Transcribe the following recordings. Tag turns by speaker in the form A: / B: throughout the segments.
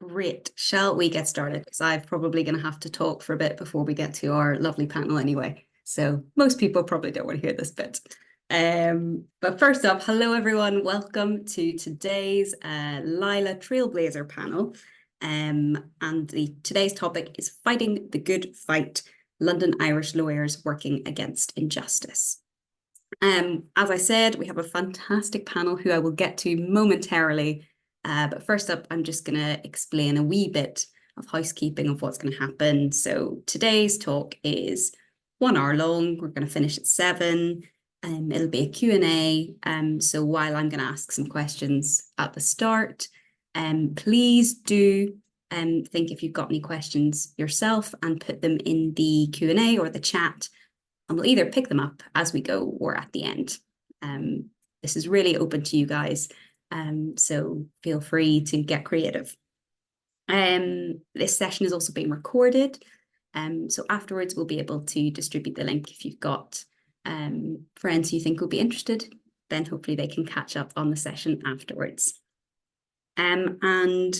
A: Great. Shall we get started? Because I'm probably going to have to talk for a bit before we get to our lovely panel anyway. So most people probably don't want to hear this bit. But first up, hello everyone. Welcome to today's LILA Trailblazer panel. And today's topic is Fighting the Good Fight, London Irish Lawyers Working Against Injustice. As I said, we have a fantastic panel who I will get to momentarily. But first up, I'm just going to explain a wee bit of housekeeping of what's going to happen. So today's talk is 1 hour long. We're going to finish at 7. It'll be a Q&A. So while I'm going to ask some questions at the start, please do think if you've got any questions yourself and put them in the Q&A or the chat. And we'll either pick them up as we go or at the end. This is really open to you guys. So feel free to get creative. This session is also being recorded. So afterwards, we'll be able to distribute the link if you've got friends who you think will be interested. Then hopefully they can catch up on the session afterwards. And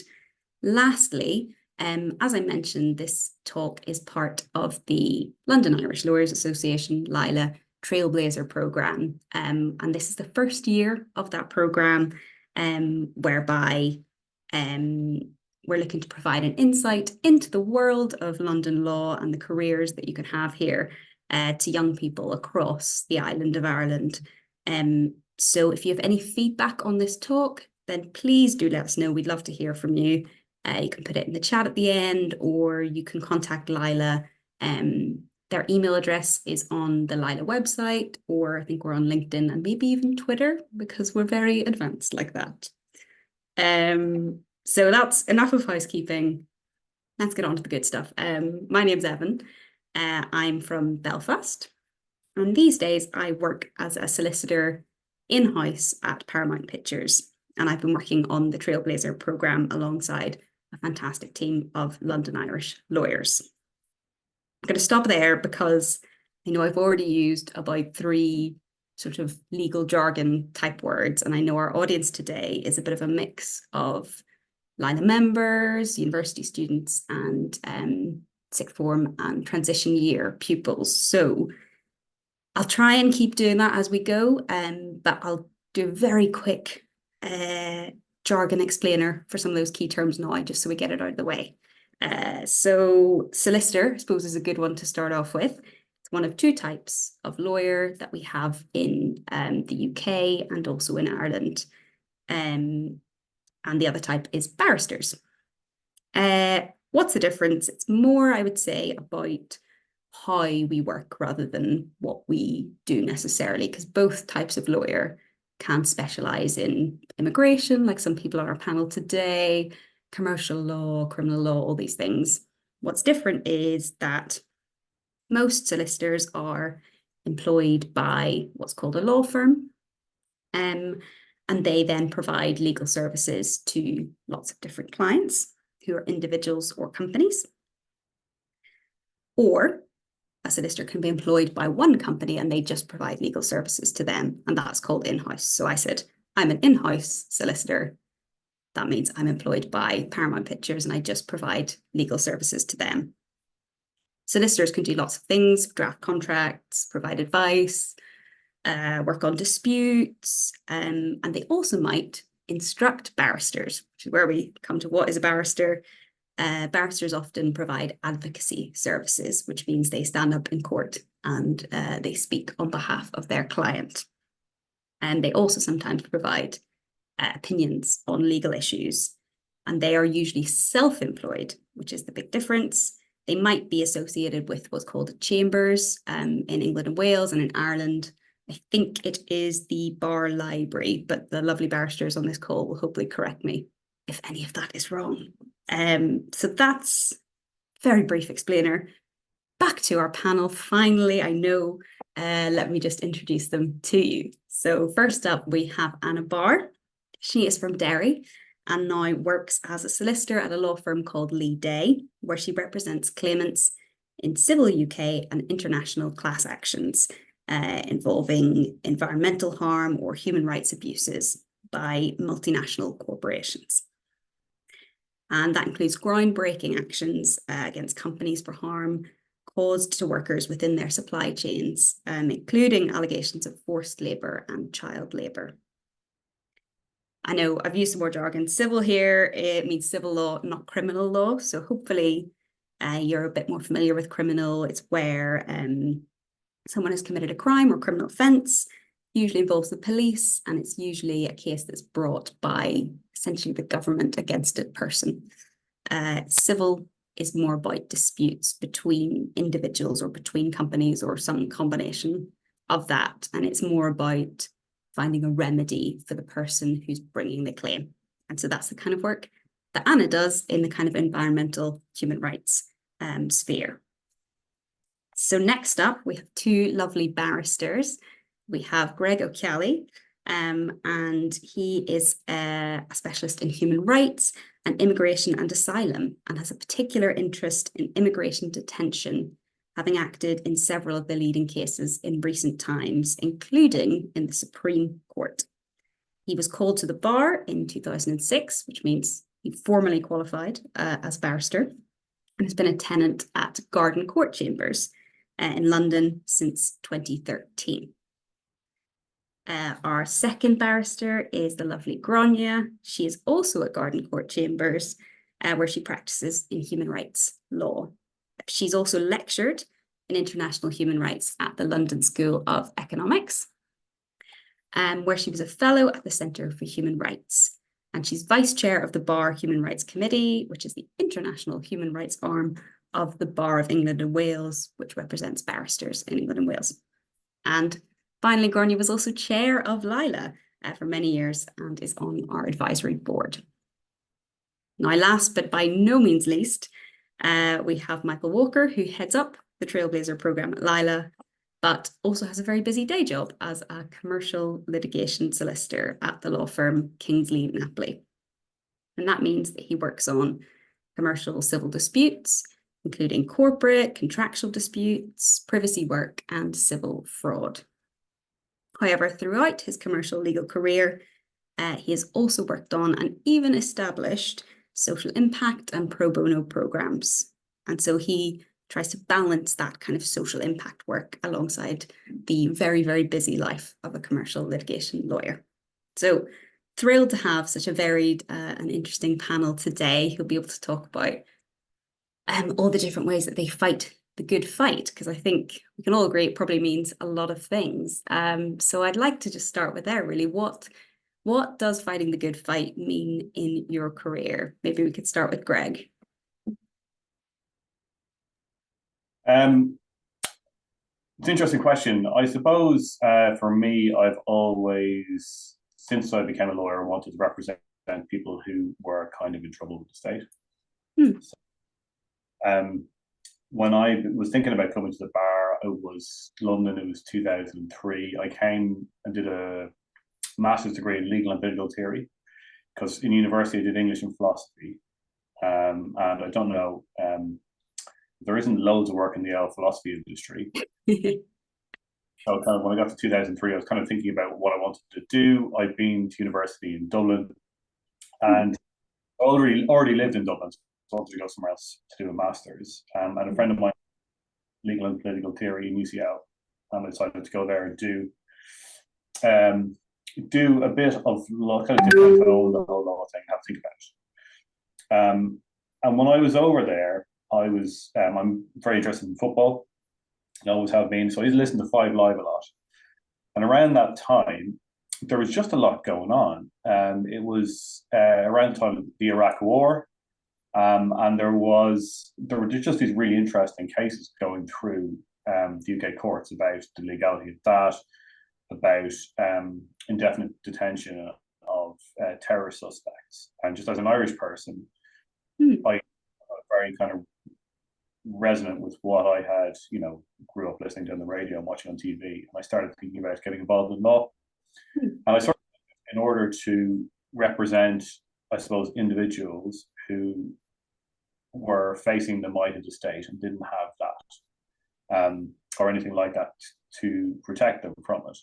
A: lastly, as I mentioned, this talk is part of the London Irish Lawyers Association LILA Trailblazer programme. And this is the first year of that programme, whereby we're looking to provide an insight into the world of London law and the careers that you can have here to young people across the island of Ireland. So if you have any feedback on this talk, then please do let us know. We'd love to hear from you. You can put it in the chat at the end, or you can contact LILA. Their email address is on the LILA website, or I think we're on LinkedIn and maybe even Twitter, because we're very advanced like that. So that's enough of housekeeping. Let's get on to the good stuff. My name's Eavan. I'm from Belfast. And these days I work as a solicitor in-house at Paramount Pictures. And I've been working on the Trailblazer programme alongside a fantastic team of London Irish lawyers. I'm going to stop there because I know I've already used about 3 sort of legal jargon type words, and I know our audience today is a bit of a mix of LILA members, university students, and sixth form and transition year pupils. So I'll try and keep doing that as we go, but I'll do a very quick jargon explainer for some of those key terms now, just so we get it out of the way. So solicitor, I suppose, is a good one to start off with. It's one of 2 types of lawyer that we have in the UK and also in Ireland. And the other type is barristers. What's the difference? It's more, I would say, about how we work rather than what we do necessarily, because both types of lawyer can specialise in immigration, like some people on our panel today, commercial law, criminal law, all these things. What's different is that most solicitors are employed by what's called a law firm, and they then provide legal services to lots of different clients who are individuals or companies. Or a solicitor can be employed by one company and they just provide legal services to them, and that's called in-house. So I said, I'm an in-house solicitor. That means I'm employed by Paramount Pictures and I just provide legal services to them. Solicitors can do lots of things: draft contracts, provide advice, work on disputes, and they also might instruct barristers, which is where we come to what is a barrister. Barristers often provide advocacy services, which means they stand up in court and they speak on behalf of their client. And they also sometimes provide opinions on legal issues. And they are usually self-employed, which is the big difference. They might be associated with what's called chambers in England and Wales, and in Ireland, I think it is the Barr Library, but the lovely barristers on this call will hopefully correct me if any of that is wrong. So that's a very brief explainer. Back to our panel, finally, I know. Let me just introduce them to you. So first up, we have Anna Barr. She is from Derry and now works as a solicitor at a law firm called Lee Day, where she represents claimants in civil UK and international class actions involving environmental harm or human rights abuses by multinational corporations. And that includes groundbreaking actions against companies for harm caused to workers within their supply chains, including allegations of forced labour and child labour. I know I've used some more jargon. Civil here, it means civil law, not criminal law. So hopefully you're a bit more familiar with criminal. It's where someone has committed a crime or criminal offence, usually involves the police, and it's usually a case that's brought by essentially the government against a person. Civil is more about disputes between individuals or between companies or some combination of that. And it's more about finding a remedy for the person who's bringing the claim. And so that's the kind of work that Anna does in the kind of environmental human rights sphere. So next up, we have two lovely barristers. We have Greg Ó'Ceallaigh, and he is a specialist in human rights and immigration and asylum, and has a particular interest in immigration detention, having acted in several of the leading cases in recent times, including in the Supreme Court. He was called to the bar in 2006, which means he formally qualified as barrister, and has been a tenant at Garden Court Chambers in London since 2013. Our second barrister is the lovely Gráinne. She is also at Garden Court Chambers, where she practices in human rights law. She's also lectured in international human rights at the London School of Economics, where she was a fellow at the Centre for Human Rights. And she's vice chair of the Barr Human Rights Committee, which is the international human rights arm of the Bar of England and Wales, which represents barristers in England and Wales. And finally, Gráinne was also chair of LILA for many years and is on our advisory board. Now, last but by no means least, we have Michael Walker, who heads up the Trailblazer programme at LILA, but also has a very busy day job as a commercial litigation solicitor at the law firm Kingsley Napoli. And that means that he works on commercial civil disputes, including corporate, contractual disputes, privacy work, and civil fraud. However, throughout his commercial legal career, he has also worked on and even established social impact and pro bono programs. And so he tries to balance that kind of social impact work alongside the very, very busy life of a commercial litigation lawyer. So thrilled to have such a varied and interesting panel today who'll be able to talk about all the different ways that they fight the good fight, because I think we can all agree it probably means a lot of things. So I'd like to just start with there, really. What does fighting the good fight mean in your career? Maybe we could start with Greg.
B: It's an interesting question. I suppose for me, I've always, since I became a lawyer, wanted to represent people who were kind of in trouble with the state. So, when I was thinking about coming to the bar, it was London, it was 2003. I came and did a master's degree in legal and political theory, because in university I did English and philosophy. And I don't know, there isn't loads of work in the philosophy industry. So kind of when I got to 2003, I was kind of thinking about what I wanted to do. I'd been to university in Dublin and already lived in Dublin. So I wanted to go somewhere else to do a master's. And a friend of mine, legal and political theory in UCL, and I decided to go there and do a bit of law, kind of different the whole law thing, have to think about it. And when I was over there, I'm very interested in football. I always have been. So I used to listen to Five Live a lot. And around that time, there was just a lot going on. It was around the time of the Iraq War. And there were just these really interesting cases going through the UK courts about the legality of that, about indefinite detention of terrorist suspects. And just as an Irish person, I was very kind of resonant with what I had, grew up listening to on the radio and watching on TV. And I started thinking about getting involved in law. And I started, in order to represent, I suppose, individuals who were facing the might of the state and didn't have that or anything like that to protect them from it.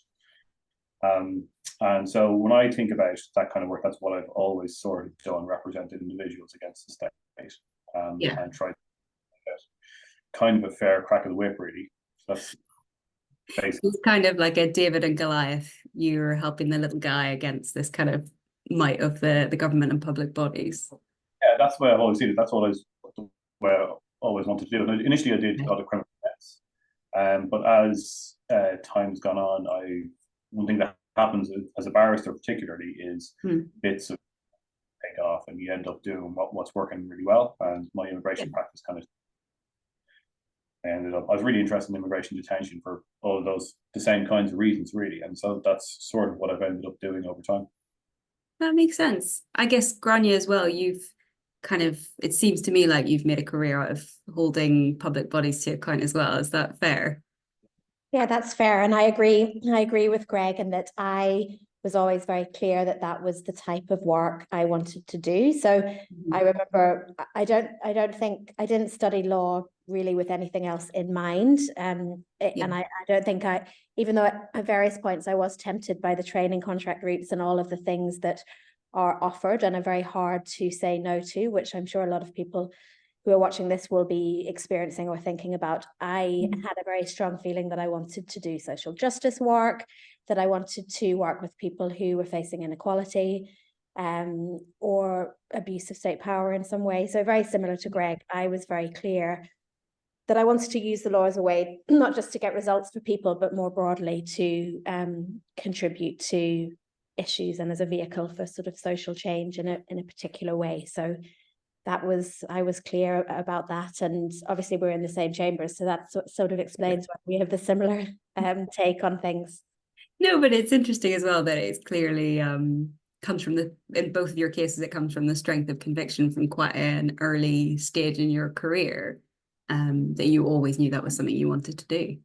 B: And so when I think about that kind of work, that's what I've always sort of done, represented individuals against the state, and tried to get kind of a fair crack of the whip, really. So that's basically.
A: It's kind of like a David and Goliath. You're helping the little guy against this kind of might of the government and public bodies.
B: Yeah, that's the way I've always seen it. That's what I always wanted to do. And initially, I did a lot of criminal defense, but as time's gone on, one thing that happens as a barrister, particularly, is bits of take off, and you end up doing what's working really well. And my immigration practice kind of ended up. I was really interested in immigration detention for all of those the same kinds of reasons, really, and so that's sort of what I've ended up doing over time.
A: That makes sense. I guess Gráinne as well, you've kind of, it seems to me like you've made a career out of holding public bodies to account as well. Is that fair?
C: Yeah, that's fair. And I agree with Greg in that I was always very clear that that was the type of work I wanted to do. So I remember, I didn't study law really with anything else in mind. And I don't think even though at various points I was tempted by the training contract routes and all of the things that are offered and are very hard to say no to, which I'm sure a lot of people who are watching this will be experiencing or thinking about. I had a very strong feeling that I wanted to do social justice work, that I wanted to work with people who were facing inequality or abuse of state power in some way. So very similar to Greg, I was very clear that I wanted to use the law as a way, not just to get results for people, but more broadly to contribute to issues and as a vehicle for sort of social change in a particular way. So I was clear about that, and obviously we're in the same chambers, so that sort of explains why we have the similar take on things.
A: No, but it's interesting as well that it's clearly comes from in both of your cases, it comes from the strength of conviction from quite an early stage in your career, that you always knew that was something you wanted to do.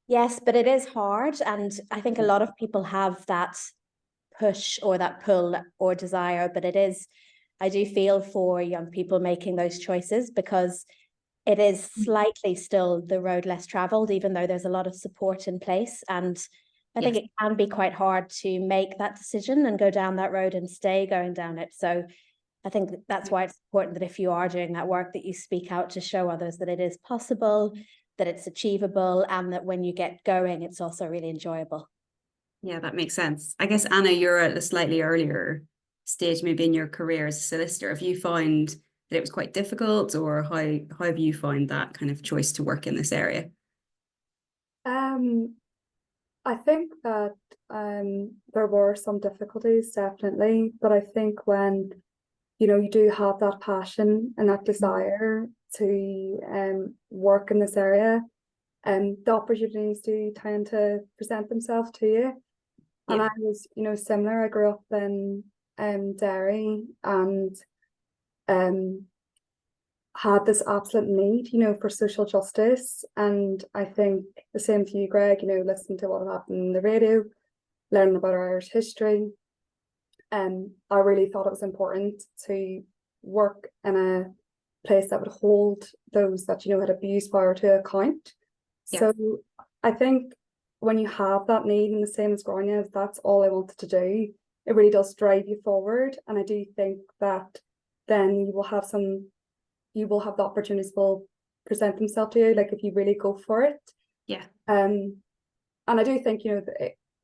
C: Yes, but it is hard, and I think a lot of people have that push or that pull or desire, but I do feel for young people making those choices because it is slightly still the road less traveled, even though there's a lot of support in place. And I think it can be quite hard to make that decision and go down that road and stay going down it. So I think that's why it's important that if you are doing that work, that you speak out to show others that it is possible, that it's achievable, and that when you get going, it's also really enjoyable.
A: Yeah, that makes sense. I guess, Anna, you're at a slightly earlier stage maybe in your career as a solicitor. Have you found that it was quite difficult, or how have you found that kind of choice to work in this area?
D: I think that there were some difficulties, definitely, but I think when you do have that passion and that desire to work in this area, the opportunities do tend to present themselves to you. And I was, similar. I grew up in Derry and had this absolute need, for social justice. And I think the same for you, Greg, listening to what happened in the radio, learning about our Irish history. I really thought it was important to work in a place that would hold those that, had abused power to account. Yeah. So I think when you have that need, and the same as Gráinne, that's all I wanted to do, it really does drive you forward. And I do think that then you will have the opportunities will present themselves to you, like if you really go for it.
A: Yeah.
D: And I do think,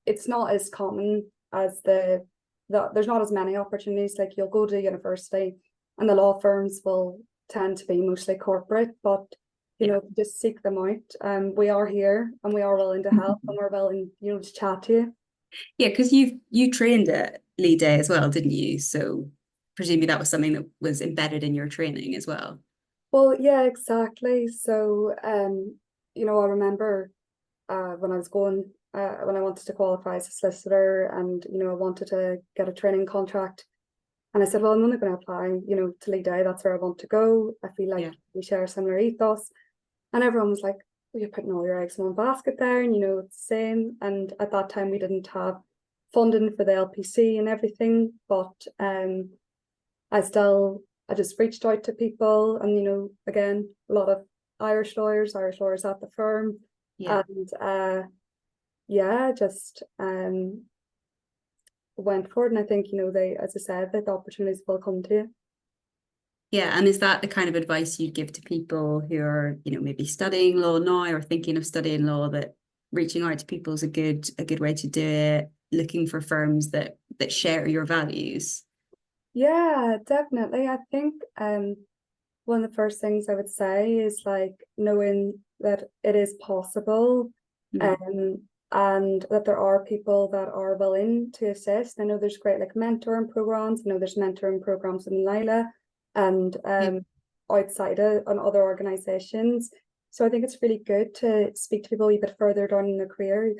D: it's not as common as there's not as many opportunities. Like you'll go to university and the law firms will tend to be mostly corporate, but just seek them out. We are here and we are willing to help, and we're willing, to chat to you.
A: Yeah, because you trained at LIDA as well, didn't you? So presumably that was something that was embedded in your training as well.
D: Well, yeah, exactly. So, I remember when I was when I wanted to qualify as a solicitor, and I wanted to get a training contract, and I said, well, I'm only going to apply, to LIDA. That's where I want to go. I feel like we share a similar ethos. And everyone was like, well, you're putting all your eggs in one basket there, and it's the same. And at that time we didn't have funding for the LPC and everything, but I just reached out to people, and again, a lot of Irish lawyers at the firm, and yeah, just went for it. And I think, you know, they, as I said, that the opportunities will come to you.
A: Yeah, and is that the kind of advice you'd give to people who are, you know, maybe studying law now or thinking of studying law, that reaching out to people is a good way to do it, looking for firms that share your values?
D: Yeah, definitely. I think one of the first things I would say is like knowing that it is possible, and that there are people that are willing to assist. I know there's great like mentoring programs. I know there's mentoring programs in LILA and outside on other organizations. So I think it's really good to speak to people a bit further down in their career who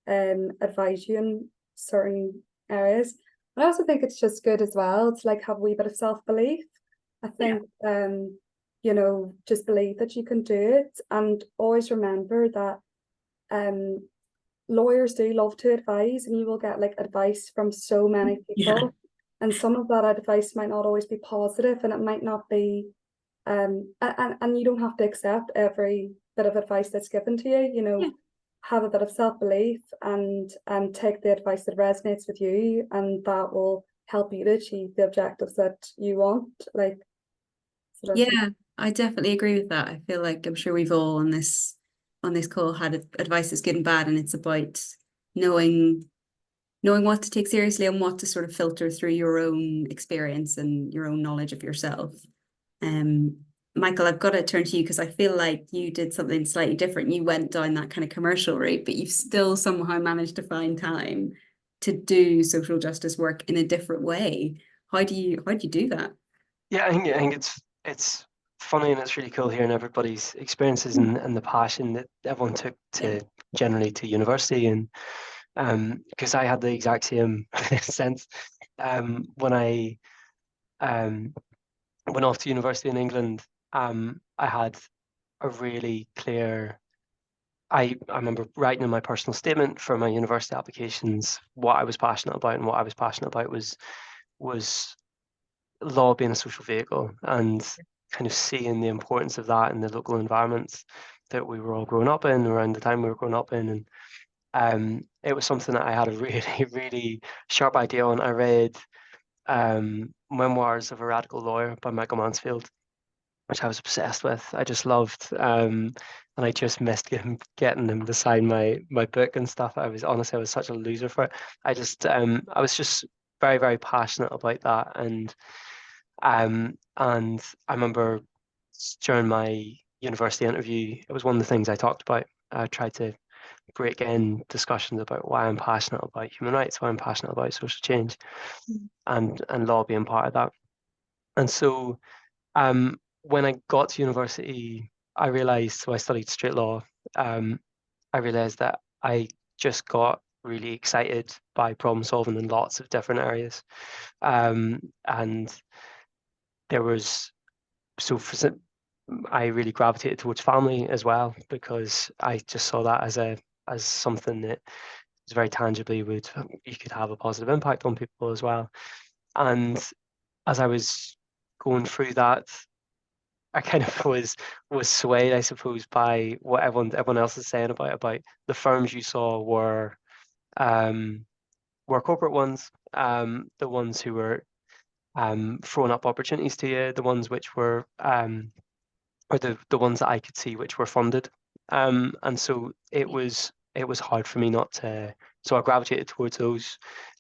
D: can advise you in certain areas. I also think it's just good as well to like have a wee bit of self-belief. I think you know, just believe that you can do it, and always remember that lawyers do love to advise, and you will get like advice from so many people, and some of that advice might not always be positive, and it might not be and you don't have to accept every bit of advice that's given to you, you know. Have a bit of self-belief and take the advice that resonates with you, and that will help you to achieve the objectives that you want. Like, so
A: yeah, I definitely agree with that. I feel like I'm sure we've all on this call had advice that's good and bad, and it's about knowing what to take seriously and what to sort of filter through your own experience and your own knowledge of yourself. Michael, I've got to turn to you because I feel like you did something slightly different. You went down that kind of commercial route, but you've still somehow managed to find time to do social justice work in a different way. How do you do that?
E: Yeah, I think it's funny, and it's really cool hearing everybody's experiences and the passion that everyone took to generally to university. And because I had the exact same sense when I went off to university in England. I had a really clear. I remember writing in my personal statement for my university applications what I was passionate about, and what I was passionate about was law being a social vehicle, and kind of seeing the importance of that in the local environments that we were all growing up in around the time we were growing up in. And it was something that I had a really, really sharp idea on. I read Memoirs of a Radical Lawyer by Michael Mansfield, which I was obsessed with. I just loved, and I just missed getting him to sign my book and stuff. I was such a loser for it. I was just very, very passionate about that. And I remember during my university interview, it was one of the things I talked about. I tried to break in discussions about why I'm passionate about human rights, why I'm passionate about social change, and law being part of that. And so when I got to university, I realized, so I studied straight law, I realized that I just got really excited by problem solving in lots of different areas. And there was, I really gravitated towards family as well, because I just saw that as something that is very tangibly you could have a positive impact on people as well. And as I was going through that, I kind of was swayed, I suppose, by what everyone else is saying about the firms you saw were corporate ones, the ones who were throwing up opportunities to you, the ones which were or the ones that I could see which were funded. And so it was hard for me not to, so I gravitated towards those.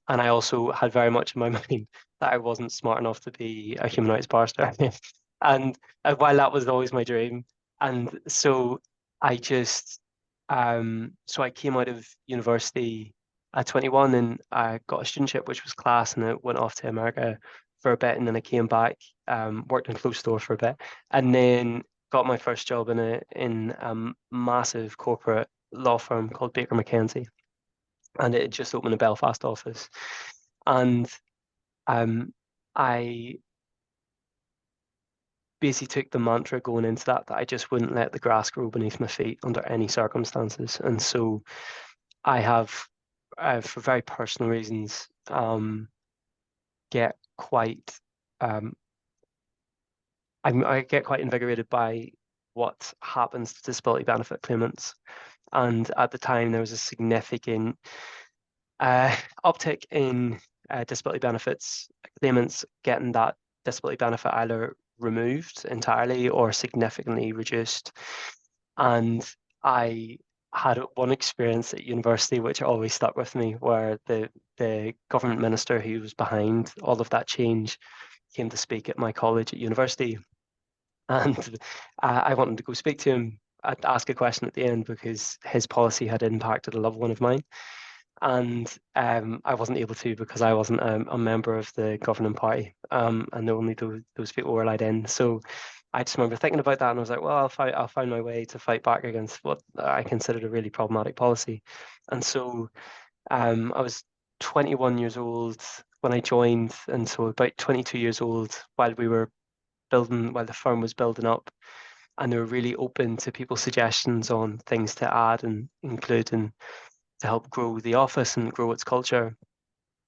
E: And I also had very much in my mind that I wasn't smart enough to be a human rights barrister. And while that was always my dream, and so I just so I came out of university at 21, and I got a studentship, which was class, and I went off to America for a bit, and then I came back, worked in clothes store for a bit, and then got my first job in a massive corporate law firm called Baker McKenzie, and it just opened a Belfast office. And I basically took the mantra going into that I just wouldn't let the grass grow beneath my feet under any circumstances. And so I have, for very personal reasons, get quite I get quite invigorated by what happens to disability benefit claimants, And at the time, there was a significant uptick in disability benefits claimants getting that disability benefit either removed entirely or significantly reduced. And I had one experience at university which always stuck with me, where the government minister who was behind all of that change came to speak at my college at university. And I wanted to go speak to him, ask a question at the end, because his policy had impacted a loved one of mine. And I wasn't able to because I wasn't a member of the governing party, and only those people were allowed in. So I just remember thinking about that, and I was like, well, I'll find my way to fight back against what I considered a really problematic policy. And so I was 21 years old when I joined, and so about 22 years old while the firm was building up, and they were really open to people's suggestions on things to add and include and to help grow the office and grow its culture.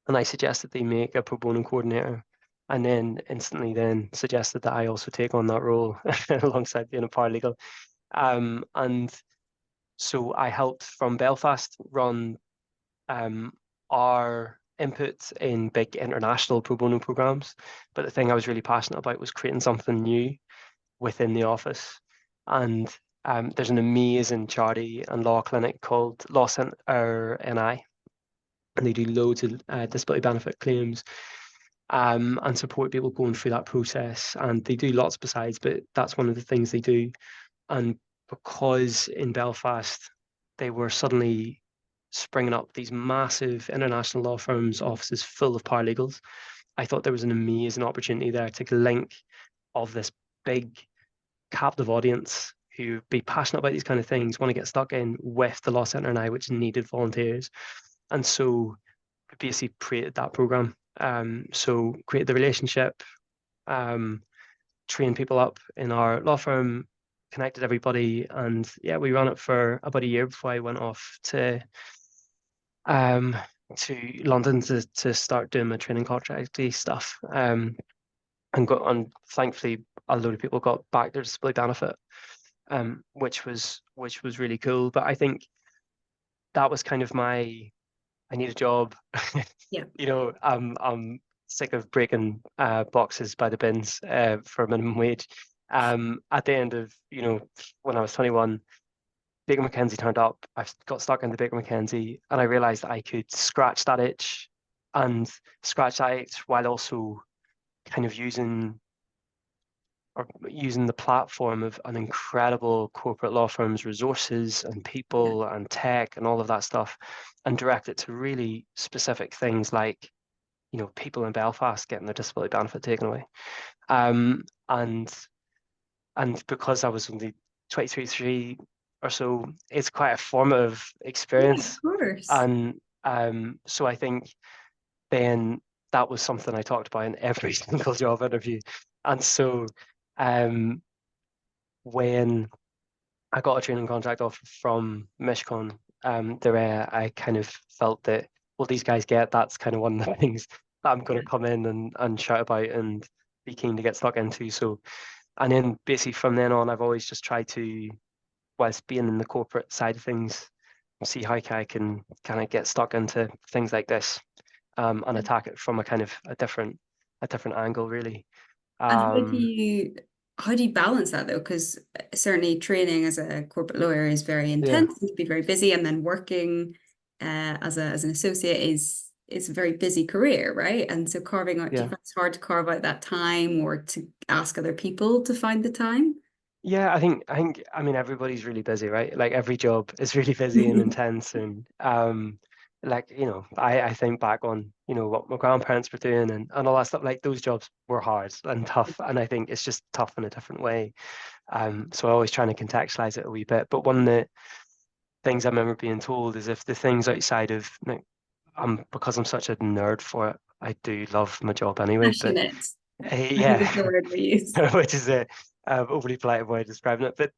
E: And I suggested they make a pro bono coordinator, and then instantly then suggested that I also take on that role alongside being a paralegal. And so I helped from Belfast run our input in big international pro bono programs. But the thing I was really passionate about was creating something new within the office. And there's an amazing charity and law clinic called Law Centre NI, and they do loads of disability benefit claims and support people going through that process. And they do lots besides, but that's one of the things they do. And because in Belfast, they were suddenly springing up these massive international law firms, offices full of paralegals, I thought there was an amazing opportunity there to link of this big captive audience who be passionate about these kind of things, want to get stuck in with the Law Centre and I, which needed volunteers. And so we basically created that program. So created the relationship, trained people up in our law firm, connected everybody, and yeah, we ran it for about a year before I went off to London to start doing my training contracty stuff. And thankfully a load of people got back their disability benefit, which was really cool. But I think that was kind of I need a job.
A: Yeah.
E: I'm sick of breaking boxes by the bins for minimum wage. At the end of, when I was 21, Baker McKenzie turned up. I got stuck into Baker McKenzie, and I realized I could scratch that itch while also kind of using the platform of an incredible corporate law firm's resources and people and tech and all of that stuff, and direct it to really specific things like, people in Belfast getting their disability benefit taken away. And because I was only 23 or so, it's quite a formative experience.
A: Yeah, of course.
E: And so I think then that was something I talked about in every single job interview. And so when I got a training contract offer from Mishcon, I kind of felt that, well, these guys that's kind of one of the things that I'm going to come in and shout about and be keen to get stuck into. So, and then basically from then on, I've always just tried to, whilst being in the corporate side of things, see how I can kind of get stuck into things like this, and attack it from a kind of a different angle, really.
A: And how do you balance that though? Because certainly training as a corporate lawyer is very intense. You can be very busy, and then working as an associate is a very busy career, right? And so carving out, do you find it's hard to carve out that time, or to ask other people to find the time?
E: Yeah, I think I mean, everybody's really busy, right? Like every job is really busy and intense, and I think back on what my grandparents were doing and all that stuff. Like those jobs were hard and tough, and I think it's just tough in a different way. So I always trying to contextualize it a wee bit. But one of the things I remember being told is, if the things outside of because I'm such a nerd for it, I do love my job anyway.
A: Passionate.
E: Yeah,
A: the word we use.
E: which is a overly polite way of describing it. But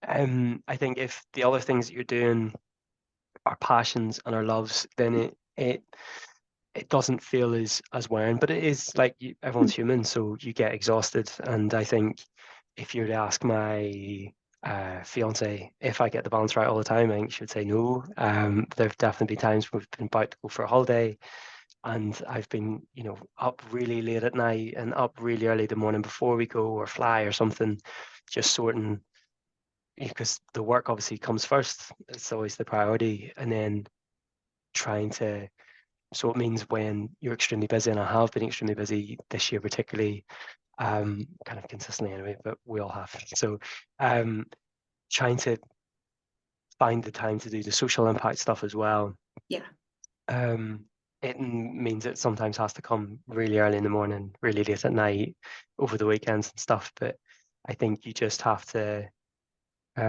E: I think if the other things that you're doing are passions and are loves, then it doesn't feel as wearing. But it is like everyone's human, so you get exhausted. And I think if you were to ask my fiance, if I get the balance right all the time, I think she would say no. There've definitely been times we've been about to go for a holiday, and I've been, up really late at night and up really early the morning before we go or fly or something, just sorting, because the work obviously comes first. It's always the priority, and then trying to. So it means when you're extremely busy, and I have been extremely busy this year, particularly, kind of consistently anyway, but we all have. So trying to find the time to do the social impact stuff as well.
A: Yeah.
E: It means it sometimes has to come really early in the morning, really late at night, over the weekends and stuff. But I think you just have to. I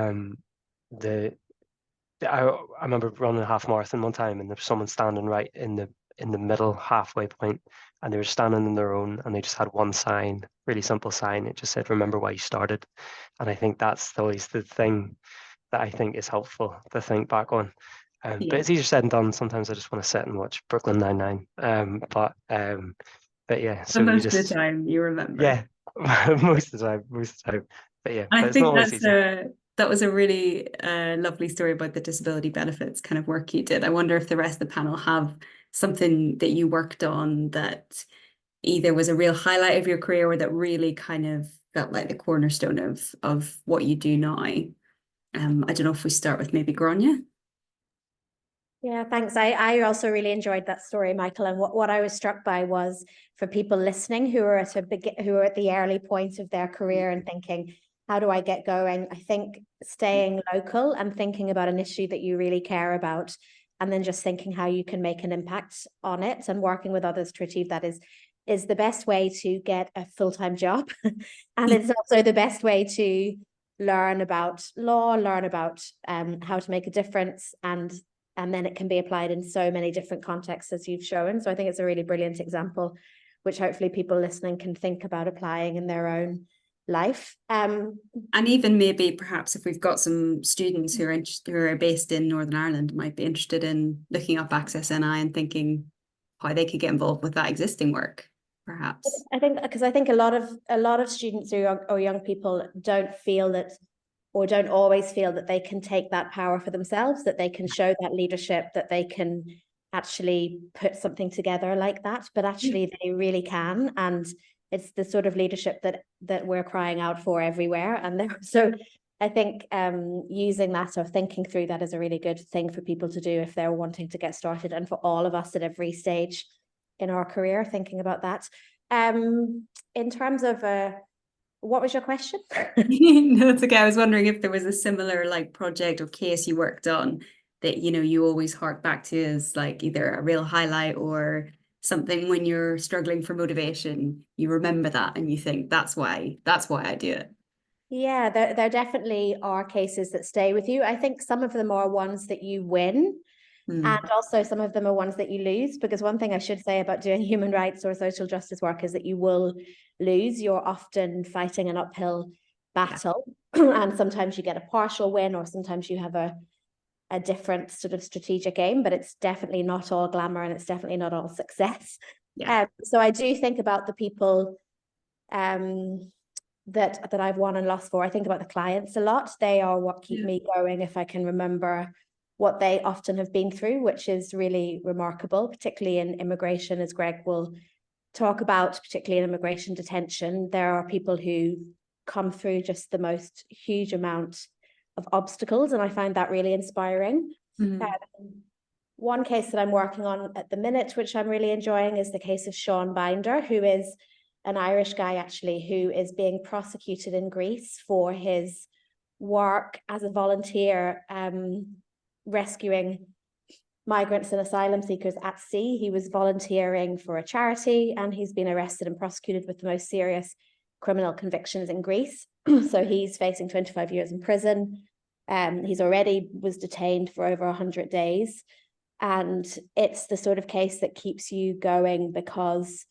E: remember running a half marathon one time, and there was someone standing right in the middle halfway point, and they were standing on their own, and they just had one sign, really simple sign. It just said, "Remember why you started." And I think that's always the thing that I think is helpful to think back on. But it's easier said than done. Sometimes I just want to sit and watch Brooklyn Nine-Nine. But yeah, so
A: most of the time you remember.
E: Yeah, most of the time. But yeah,
A: I
E: but it's
A: think
E: not always easy.
A: That was a really lovely story about the disability benefits kind of work you did. I wonder if the rest of the panel have something that you worked on that either was a real highlight of your career or that really kind of felt like the cornerstone of what you do now. I don't know if we start with maybe Gráinne.
C: Yeah, thanks. I also really enjoyed that story, Michael. And what I was struck by was for people listening who are at the early point of their career and thinking, how do I get going? I think staying local and thinking about an issue that you really care about, and then just thinking how you can make an impact on it and working with others to achieve that is the best way to get a full-time job. And it's also the best way to learn about law, learn about how to make a difference, and then it can be applied in so many different contexts as you've shown. So I think it's a really brilliant example, which hopefully people listening can think about applying in their own life. And
A: even maybe perhaps if we've got some students who are based in Northern Ireland, might be interested in looking up Access NI and thinking how they could get involved with that existing work, perhaps.
C: I think because a lot of students or young people don't feel that, or don't always feel that they can take that power for themselves, that they can show that leadership, that they can actually put something together like that, but actually they really can. And it's the sort of leadership that we're crying out for everywhere. And so I think using that or thinking through that is a really good thing for people to do if they're wanting to get started, and for all of us at every stage in our career, thinking about that. In terms of what was your question?
A: No, it's okay. I was wondering if there was a similar project or case you worked on that you always hark back to as either a real highlight or something when you're struggling for motivation, you remember that and you think that's why I do it.
C: Yeah, there definitely are cases that stay with you. I think some of them are ones that you win. And also some of them are ones that you lose, because one thing I should say about doing human rights or social justice work is that you will lose. You're often fighting an uphill battle, and sometimes you get a partial win, or sometimes you have a different sort of strategic aim, but it's definitely not all glamour and it's definitely not all success. So I do think about the people that I've won and lost for. I think about the clients a lot. They are what keep me going if I can remember what they often have been through, which is really remarkable, particularly in immigration, as Greg will talk about, particularly in immigration detention. There are people who come through just the most huge amount of obstacles, and I find that really inspiring. One case that I'm working on at the minute, which I'm really enjoying, is the case of Sean Binder, who is an Irish guy, actually, who is being prosecuted in Greece for his work as a volunteer rescuing migrants and asylum seekers at sea. He was volunteering for a charity, and he's been arrested and prosecuted with the most serious criminal convictions in Greece. So he's facing 25 years in prison. He's already was detained for over 100 days. And it's the sort of case that keeps you going because,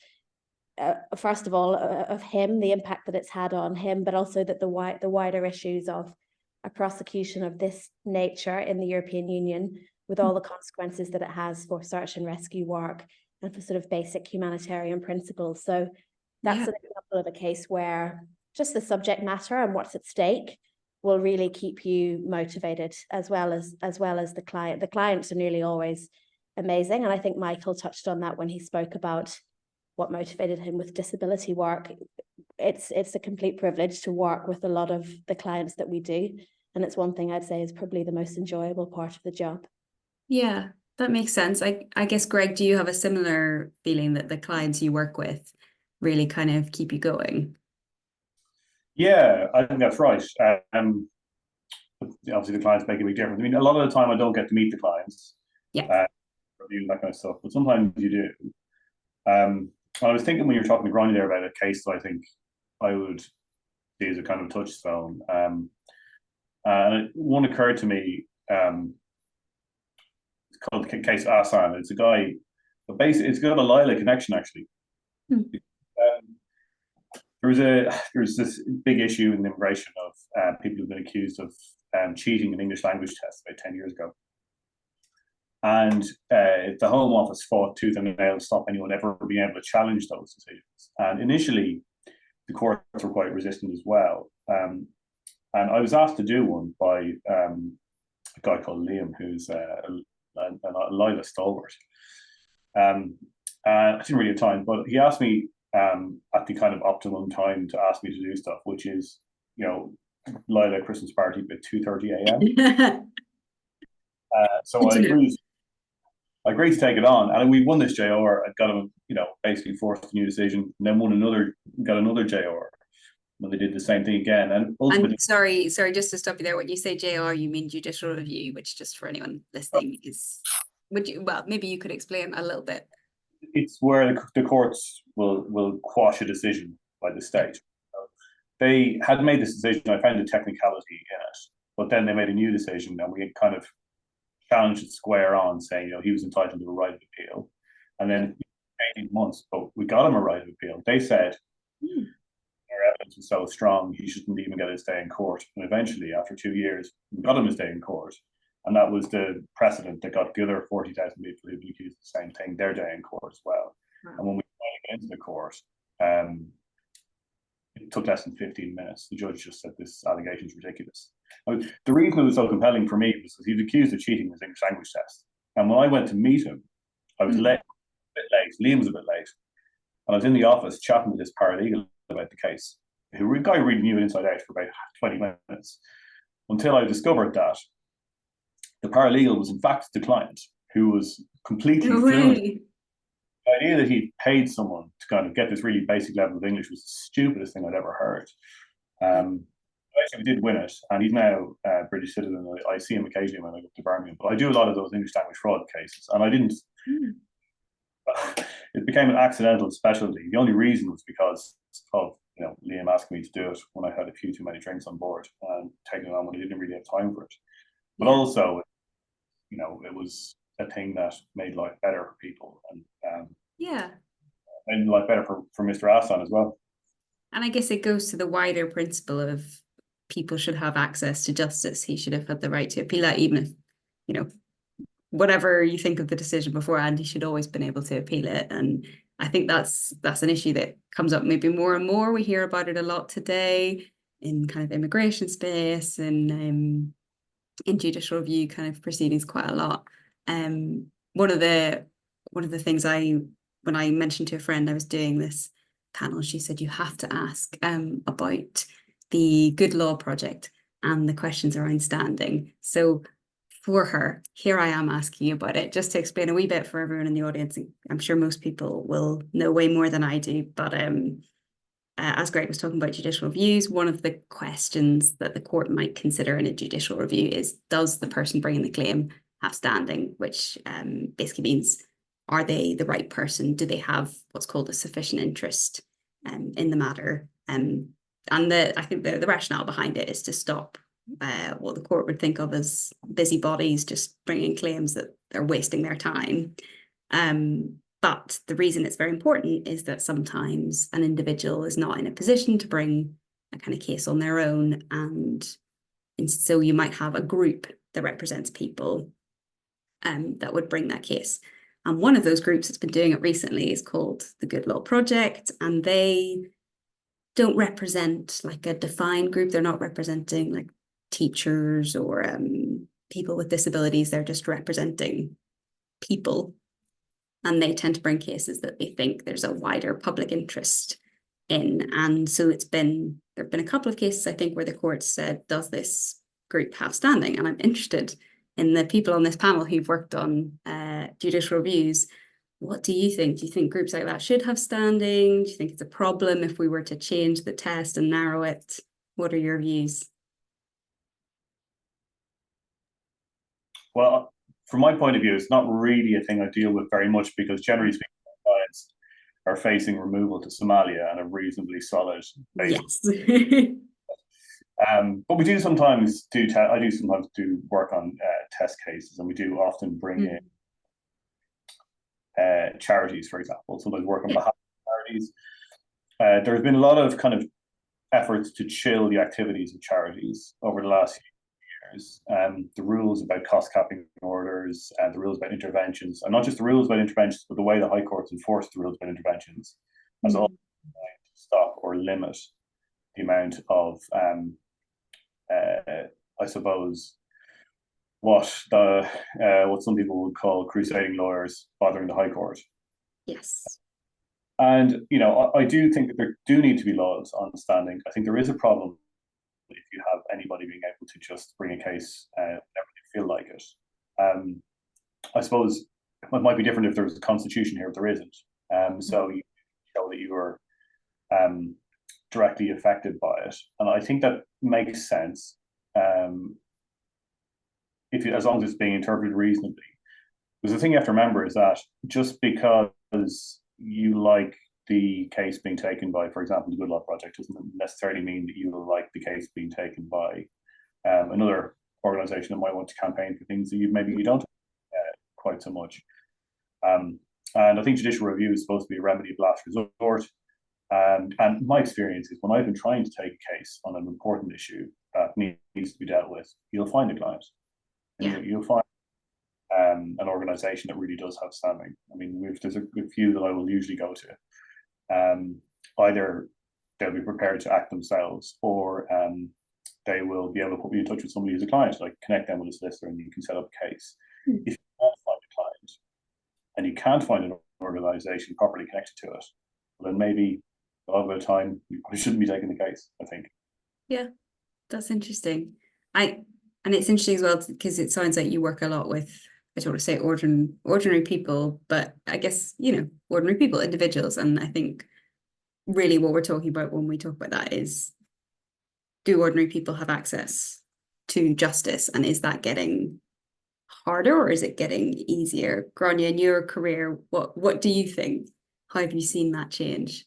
C: first of all, of him, the impact that it's had on him, but also that the wider issues of a prosecution of this nature in the European Union, with all the consequences that it has for search and rescue work and for sort of basic humanitarian principles. So that's an example of a case where just the subject matter and what's at stake will really keep you motivated, as well as the client. The clients are nearly always amazing, and I think Michael touched on that when he spoke about what motivated him with disability work. It's a complete privilege to work with a lot of the clients that we do, and it's one thing I'd say is probably the most enjoyable part of the job.
A: Yeah, that makes sense. I guess, Greg, do you have a similar feeling that the clients you work with really kind of keep you going?
B: Yeah, I think that's right. Obviously, the clients make a big difference. I mean, a lot of the time I don't get to meet the clients.
A: Yeah.
B: Review that kind of stuff, but sometimes you do. I was thinking when you were talking to Gráinne there about a case that I think I would see as a kind of touchstone. And one occurred to me. It's called the case Asan. It's a guy, but basically it's got a LILA connection actually. There was this big issue in the immigration of people who've been accused of cheating an English language test about 10 years ago. And the Home Office fought tooth and nail to stop anyone ever being able to challenge those decisions. And initially, the courts were quite resistant as well. And I was asked to do one by a guy called Liam, who's a LILA stalwart. I didn't really have time, but he asked me at the kind of optimum time to ask me to do stuff, which is, LILA Christmas party at 2:30 a.m. So I agreed to take it on, and we won this JR. I got him, basically forced a new decision, and then got another JR when they did the same thing again. And ultimately,
A: and sorry, just to stop you there. When you say JR, you mean judicial review, which, just for anyone listening, is maybe you could explain a little bit.
B: It's where the courts will quash a decision by the state. They had made this decision. I found a technicality in it, but then they made a new decision, and we kind of challenged it square on, saying he was entitled to a right of appeal. And then 18 months, but we got him a right of appeal. They said our evidence was so strong he shouldn't even get his day in court. And eventually, after 2 years, we got him his day in court. And that was the precedent that got the other 40,000 people who'd been accused of the same thing their day in court as well. Wow. And when we finally got into the court, it took less than 15 minutes. The judge just said this allegation is ridiculous. The reason it was so compelling for me was because he was accused of cheating his English language test. And when I went to meet him, I was late, a bit late. Liam was a bit late. And I was in the office chatting with this paralegal about the case, who a guy really knew it inside out for about 20 minutes, until I discovered that the paralegal was in fact the client, who was completely fluent. The idea that he paid someone to kind of get this really basic level of English was the stupidest thing I'd ever heard. Actually, we did win it, and he's now a British citizen. I see him occasionally when I go to Birmingham, but I do a lot of those English language fraud cases, and I didn't. It became an accidental specialty. The only reason was because of Liam asking me to do it when I had a few too many drinks on board and taking it on when I didn't really have time for it. But also, it was a thing that made life better for people, and made life better for Mr. Asan as well.
A: And I guess it goes to the wider principle of people should have access to justice. He should have had the right to appeal that, even if, whatever you think of the decision beforehand, he should always been able to appeal it. And I think that's an issue that comes up maybe more and more. We hear about it a lot today in kind of immigration space and in judicial review kind of proceedings quite a lot. One of the things when I mentioned to a friend I was doing this panel, she said you have to ask about the Good Law Project and the questions around standing. So for her, here I am asking you about it, just to explain a wee bit for everyone in the audience. I'm sure most people will know way more than I do, but as Greg was talking about judicial reviews, one of the questions that the court might consider in a judicial review is, does the person bringing the claim have standing, which basically means, are they the right person? Do they have what's called a sufficient interest in the matter? I think the rationale behind it is to stop what the court would think of as busybodies just bringing claims that they're wasting their time. But the reason it's very important is that sometimes an individual is not in a position to bring a kind of case on their own, and so you might have a group that represents people that would bring that case. And one of those groups that's been doing it recently is called the Good Law Project, and they don't represent like a defined group. They're not representing like teachers or people with disabilities. They're just representing people, and they tend to bring cases that they think there's a wider public interest in. And so there have been a couple of cases, I think, where the court said, does this group have standing? And I'm interested in the people on this panel who've worked on judicial reviews. What do you think? Do you think groups like that should have standing? Do you think it's a problem if we were to change the test and narrow it? What are your views?
B: Well, from my point of view, it's not really a thing I deal with very much, because generally speaking, my clients are facing removal to Somalia and a reasonably solid basis.
A: Yes.
B: But we do sometimes I do sometimes do work on test cases, and we do often bring in charities, for example. Sometimes work on behalf of charities. There's been a lot of kind of efforts to chill the activities of charities over the last few years. The rules about cost capping orders and the rules about interventions, and not just the rules about interventions, but the way the High Courts enforce the rules about interventions, has all designed to stop or limit the amount of, I suppose, what some people would call crusading lawyers bothering the High Court.
A: Yes.
B: And, you know, I do think that there do need to be laws on standing. I think there is a problem if you have anybody being able to just bring a case whenever they feel like it. I suppose it might be different if there was a constitution here, but there isn't. So you show that you were directly affected by it. And I think that makes sense as long as it's being interpreted reasonably. Because the thing you have to remember is that just because you like the case being taken by, for example, the Good Law Project, doesn't necessarily mean that you will like the case being taken by another organisation that might want to campaign for things that you don't quite so much. And I think judicial review is supposed to be a remedy of last resort. And my experience is when I've been trying to take a case on an important issue that needs to be dealt with, you'll find a client.
A: Yeah.
B: You'll find an organisation that really does have standing. I mean, there's a few that I will usually go to. Either they'll be prepared to act themselves, or they will be able to put me in touch with somebody who's a client, like connect them with a solicitor, and you can set up a case. If you can't find a client and you can't find an organisation properly connected to it, well, then maybe a lot of the time you probably shouldn't be taking the case, I think.
A: Yeah, that's interesting. And it's interesting as well, because it sounds like you work a lot with, I don't want to say ordinary people, but I guess, you know, ordinary people, individuals. And I think really what we're talking about when we talk about that is, do ordinary people have access to justice? And is that getting harder, or is it getting easier? Gráinne, in your career, what do you think? How have you seen that change?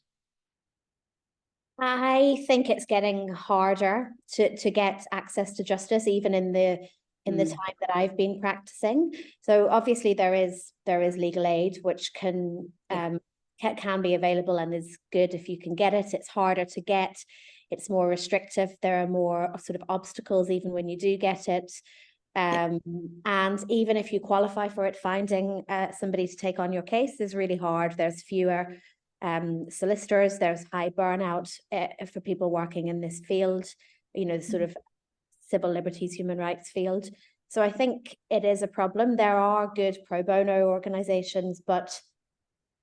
C: I think it's getting harder to get access to justice, even in the time that I've been practicing. So obviously there is legal aid, which can be available and is good if you can get it. It's harder to get. It's more restrictive. There are more sort of obstacles even when you do get it. And even if you qualify for it, finding somebody to take on your case is really hard. There's fewer solicitors, there's high burnout for people working in this field, you know, the sort of civil liberties, human rights field. So I think it is a problem. There are good pro bono organizations, but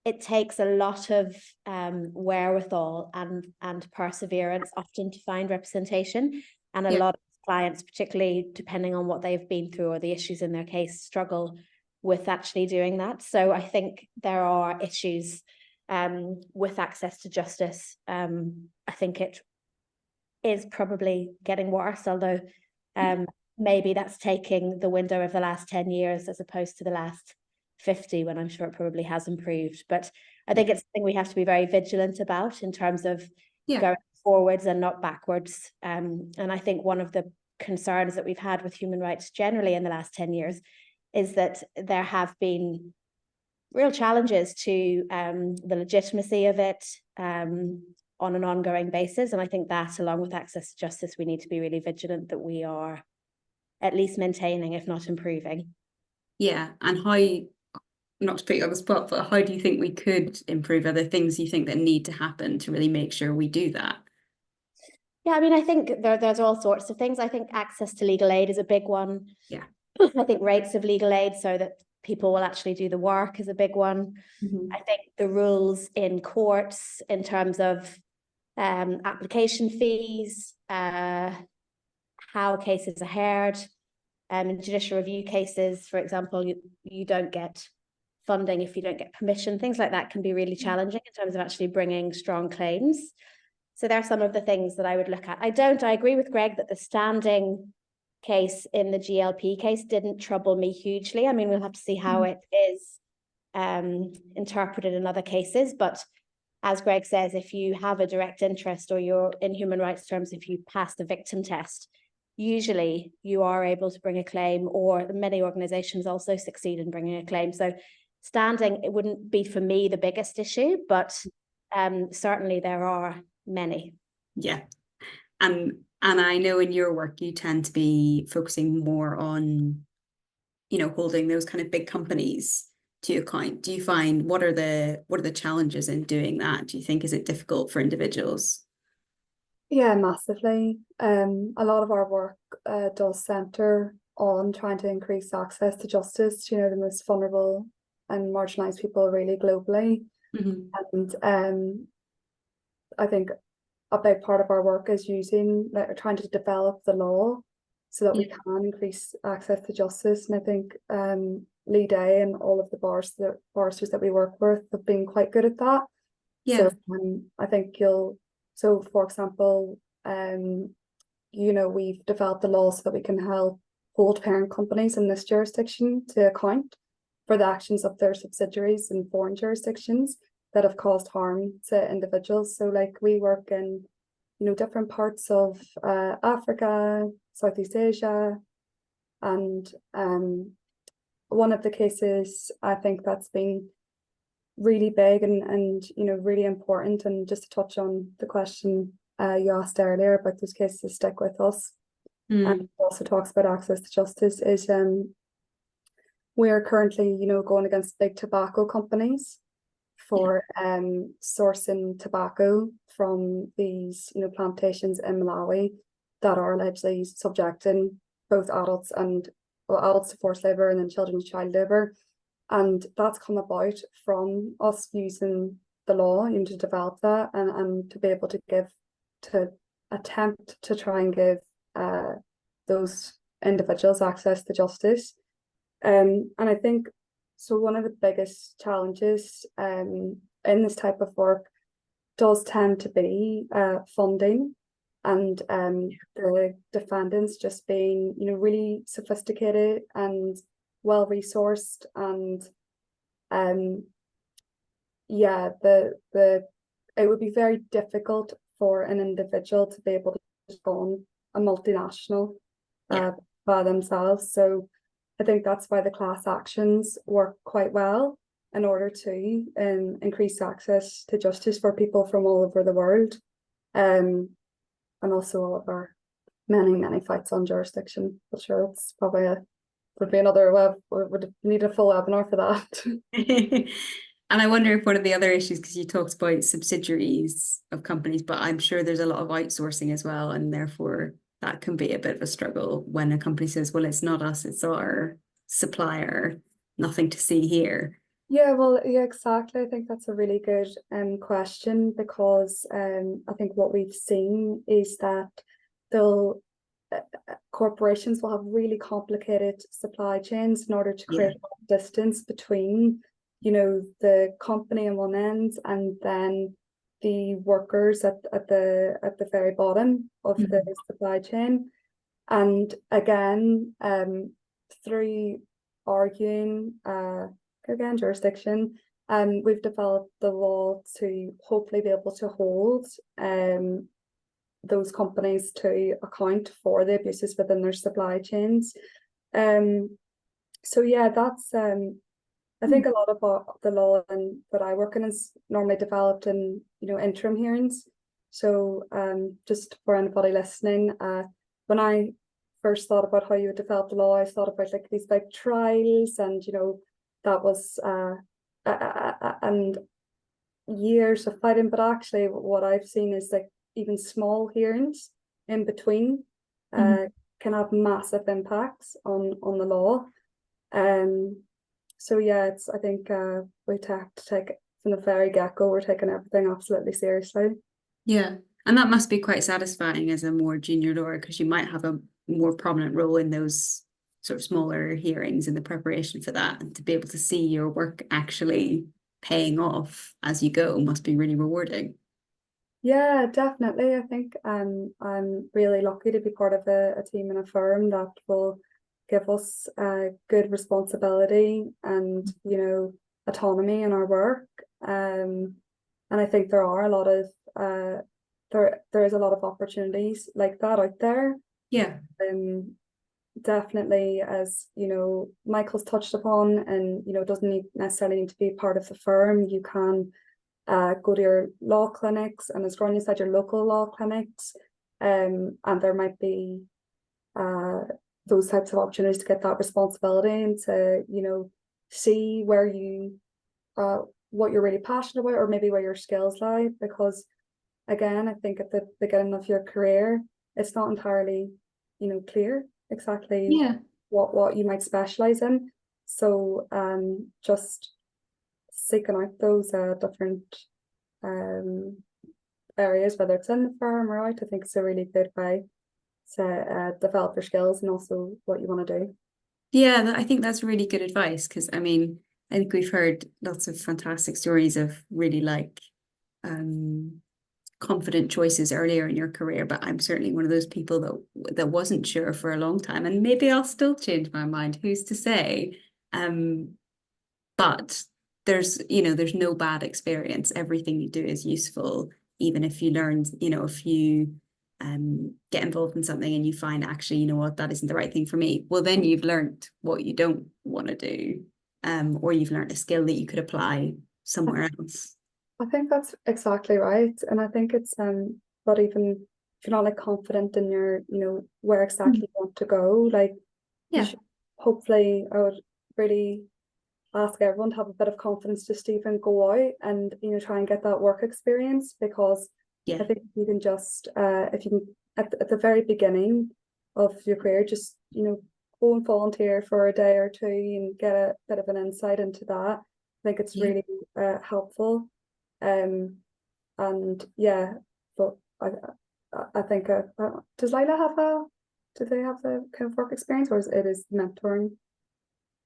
C: it takes a lot of wherewithal and perseverance often to find representation, and a lot of clients, particularly depending on what they've been through or the issues in their case, struggle with actually doing that. So I think there are issues with access to justice. I think it is probably getting worse, although maybe that's taking the window of the last 10 years as opposed to the last 50, when I'm sure it probably has improved. But I think it's something we have to be very vigilant about in terms of going forwards and not backwards. And I think one of the concerns that we've had with human rights generally in the last 10 years is that there have been real challenges to the legitimacy of it on an ongoing basis. And I think that, along with access to justice, we need to be really vigilant that we are at least maintaining, if not improving.
A: Yeah, and how, not to put you on the spot, but how do you think we could improve? Are there things you think that need to happen to really make sure we do that?
C: Yeah, I mean, I think there's all sorts of things. I think access to legal aid is a big one.
A: Yeah.
C: I think rates of legal aid so that people will actually do the work is a big one. I think the rules in courts in terms of application fees, how cases are heard. In judicial review cases, for example, you don't get funding if you don't get permission. Things like that can be really challenging in terms of actually bringing strong claims. So there are some of the things that I would look at. I agree with Greg that the standing case in the GLP case didn't trouble me hugely. I mean, we'll have to see how it is interpreted in other cases. But as Greg says, if you have a direct interest or you're in human rights terms, if you pass the victim test, usually you are able to bring a claim, or many organizations also succeed in bringing a claim. So standing, it wouldn't be for me the biggest issue, but certainly there are many.
A: Yeah. And I know in your work, you tend to be focusing more on, you know, holding those kind of big companies to account. Do you find, what are the challenges in doing that? Do you think, is it difficult for individuals?
D: Yeah, massively. A lot of our work does centre on trying to increase access to justice, you know, the most vulnerable and marginalised people really globally. And I think a big part of our work is trying to develop the law so that we can increase access to justice. And I think Lee Day and all of the barristers that we work with have been quite good at that.
A: Yeah.
D: So I think so for example, you know, we've developed the law so that we can help hold parent companies in this jurisdiction to account for the actions of their subsidiaries in foreign jurisdictions that have caused harm to individuals. So like we work in, you know, different parts of Africa, Southeast Asia, and one of the cases I think that's been really big and you know, really important, and just to touch on the question you asked earlier about those cases that stick with us, and it also talks about access to justice, is we are currently, you know, going against big tobacco companies for sourcing tobacco from these, you know, plantations in Malawi that are allegedly subjecting both adults to forced labour and then children to child labour. And that's come about from us using the law, you know, to develop that and to be able to attempt to try and give those individuals access to justice. And I think, so one of the biggest challenges in this type of work does tend to be funding, and the defendants just being, you know, really sophisticated and well resourced, and it would be very difficult for an individual to be able to take on a multinational by themselves. So I think that's why the class actions work quite well in order to increase access to justice for people from all over the world, and also all of our many fights on jurisdiction. But sure, it's probably would be another would need a full webinar for that.
A: And I wonder if one of the other issues, because you talked about subsidiaries of companies, but I'm sure there's a lot of outsourcing as well, and therefore that can be a bit of a struggle when a company says, well, it's not us, it's our supplier, nothing to see here.
D: Yeah, well, yeah, exactly. I think that's a really good question, because I think what we've seen is that corporations will have really complicated supply chains in order to create a distance between, you know, the company on one end and then the workers at the very bottom of the supply chain. And again, through arguing again jurisdiction, we've developed the law to hopefully be able to hold those companies to account for the abuses within their supply chains. So yeah, that's I think a lot of the law that I work in is normally developed in, you know, interim hearings. So just for anybody listening, when I first thought about how you would develop the law, I thought about like these big trials, and you know, that was and years of fighting. But actually, what I've seen is like even small hearings in between can have massive impacts on the law. So yeah, I think we have to take from the very get-go, we're taking everything absolutely seriously.
A: Yeah, and that must be quite satisfying as a more junior lawyer, because you might have a more prominent role in those sort of smaller hearings in the preparation for that, and to be able to see your work actually paying off as you go must be really rewarding.
D: Yeah, definitely. I think I'm really lucky to be part of a team in a firm that will give us good responsibility and, you know, autonomy in our work. And I think there are a lot of there is a lot of opportunities like that out there.
A: Yeah.
D: Definitely, as you know, Michael's touched upon, and you know, doesn't necessarily need to be part of the firm. You can go to your law clinics, and as Gráinne said, your local law clinics, and there might be those types of opportunities to get that responsibility and to, you know, see where you what you're really passionate about, or maybe where your skills lie. Because again, I think at the beginning of your career, it's not entirely, you know, clear exactly what you might specialize in. So just seeking out those different areas, whether it's in the firm or out, I think it's a really good way to develop your skills and also what you want to do.
A: Yeah, I think that's really good advice, because I mean, I think we've heard lots of fantastic stories of really like confident choices earlier in your career, but I'm certainly one of those people that wasn't sure for a long time, and maybe I'll still change my mind, who's to say. But there's no bad experience. Everything you do is useful, even if you learn, you know, if you get involved in something and you find, actually, you know what, that isn't the right thing for me. Well, then you've learned what you don't want to do, or you've learned a skill that you could apply somewhere else.
D: I think that's exactly right. And I think it's but even if you're not like confident in your, you know, where exactly you want to go, like hopefully I would really ask everyone to have a bit of confidence just to even go out and, you know, try and get that work experience, because I think you can just if you can at the very beginning of your career, just, you know, go and volunteer for a day or two and get a bit of an insight into that. I think it's really helpful. And yeah, but I think does LILA do they have the kind of work experience, or is mentoring?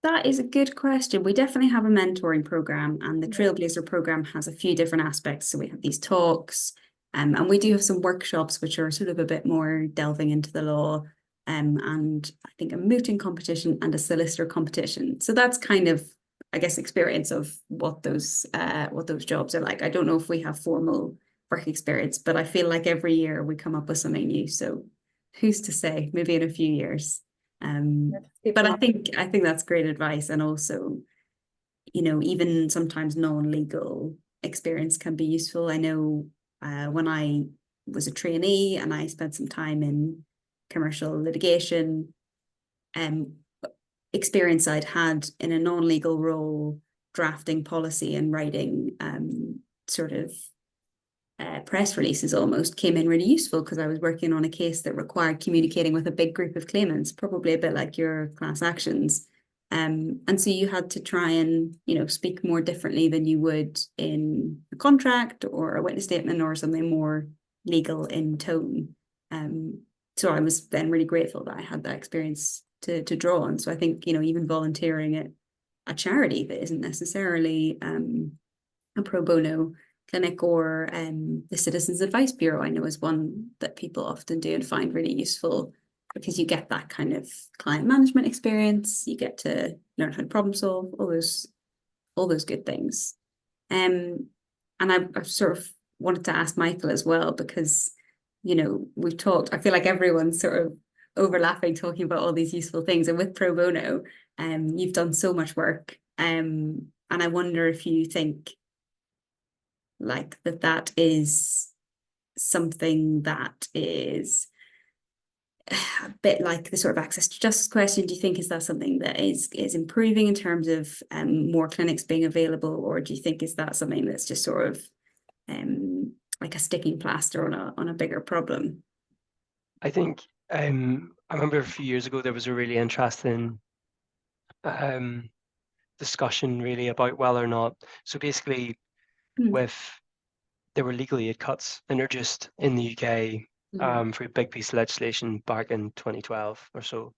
A: That is a good question. We definitely have a mentoring program, and the Trailblazer program has a few different aspects. So we have these talks, and we do have some workshops which are sort of a bit more delving into the law, and I think a mooting competition and a solicitor competition. So that's kind of, I guess, experience of what those jobs are like. I don't know if we have formal work experience, but I feel like every year we come up with something new. So who's to say? Maybe in a few years. But I think that's great advice. And also, you know, even sometimes non-legal experience can be useful. I know when I was a trainee and I spent some time in commercial litigation, experience I'd had in a non-legal role, drafting policy and writing sort of press releases almost, came in really useful, because I was working on a case that required communicating with a big group of claimants, probably a bit like your class actions. And so you had to try and, you know, speak more differently than you would in a contract or a witness statement or something more legal in tone. So I was then really grateful that I had that experience to draw on. So I think, you know, even volunteering at a charity that isn't necessarily a pro bono clinic, or the Citizens Advice Bureau, I know is one that people often do and find really useful, because you get that kind of client management experience, you get to learn how to problem solve, all those good things. And I've sort of wanted to ask Michael as well, because, you know, we've talked, I feel like everyone's sort of overlapping, talking about all these useful things, and with pro bono, you've done so much work, and I wonder if you think like that is something that is a bit like the sort of access to justice question. Do you think, is that something that is improving in terms of more clinics being available, or do you think is that something that's just sort of like a sticking plaster on a bigger problem?
E: I think I remember a few years ago there was a really interesting discussion really about whether or not. So basically,
A: Mm.
E: there were legal aid cuts introduced in the UK
A: Mhm.
E: for a big piece of legislation back in 2012 or so,